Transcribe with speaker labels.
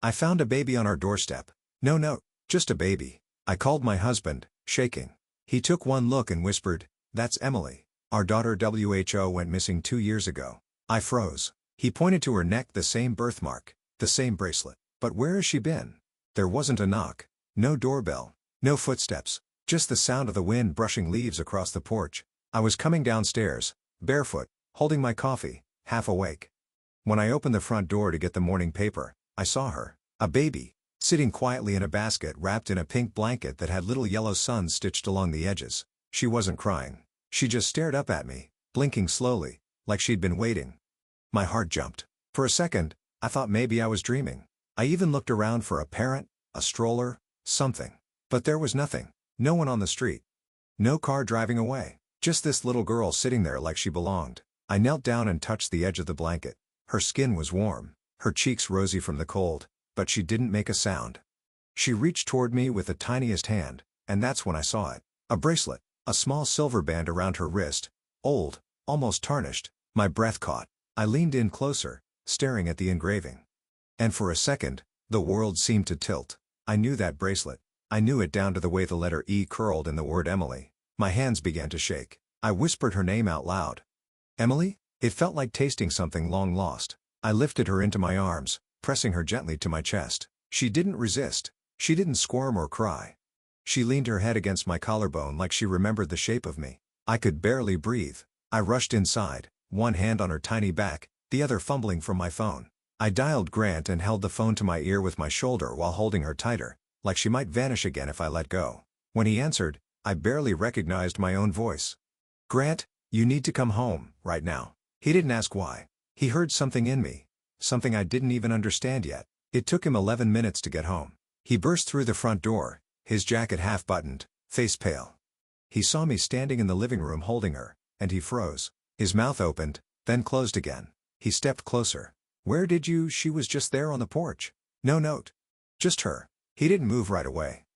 Speaker 1: I found a baby on our doorstep. No note, just a baby. I called my husband, shaking. He took one look and whispered, "That's Emily. Our daughter WHO went missing 2 years ago." I froze. He pointed to her neck, the same birthmark, the same bracelet. But where has she been? There wasn't a knock. No doorbell. No footsteps. Just the sound of the wind brushing leaves across the porch. I was coming downstairs, barefoot, holding my coffee, half awake. When I opened the front door to get the morning paper, I saw her, a baby, sitting quietly in a basket wrapped in a pink blanket that had little yellow suns stitched along the edges. She wasn't crying. She just stared up at me, blinking slowly, like she'd been waiting. My heart jumped. For a second, I thought maybe I was dreaming. I even looked around for a parent, a stroller, something. But there was nothing. No one on the street. No car driving away. Just this little girl sitting there like she belonged. I knelt down and touched the edge of the blanket. Her skin was warm, her cheeks rosy from the cold, but she didn't make a sound. She reached toward me with the tiniest hand, and that's when I saw it. A bracelet, a small silver band around her wrist, old, almost tarnished. My breath caught. I leaned in closer, staring at the engraving. And for a second, the world seemed to tilt. I knew that bracelet. I knew it down to the way the letter E curled in the word Emily. My hands began to shake. I whispered her name out loud. Emily? It felt like tasting something long lost. I lifted her into my arms, pressing her gently to my chest. She didn't resist. She didn't squirm or cry. She leaned her head against my collarbone like she remembered the shape of me. I could barely breathe. I rushed inside, one hand on her tiny back, the other fumbling for my phone. I dialed Grant and held the phone to my ear with my shoulder while holding her tighter, like she might vanish again if I let go. When he answered, I barely recognized my own voice. "Grant, you need to come home, right now." He didn't ask why. He heard something in me. Something I didn't even understand yet. It took him 11 minutes to get home. He burst through the front door, his jacket half buttoned, face pale. He saw me standing in the living room holding her, and he froze. His mouth opened, then closed again. He stepped closer. "Where did you?" She was just there on the porch. No note. Just her. He didn't move right away.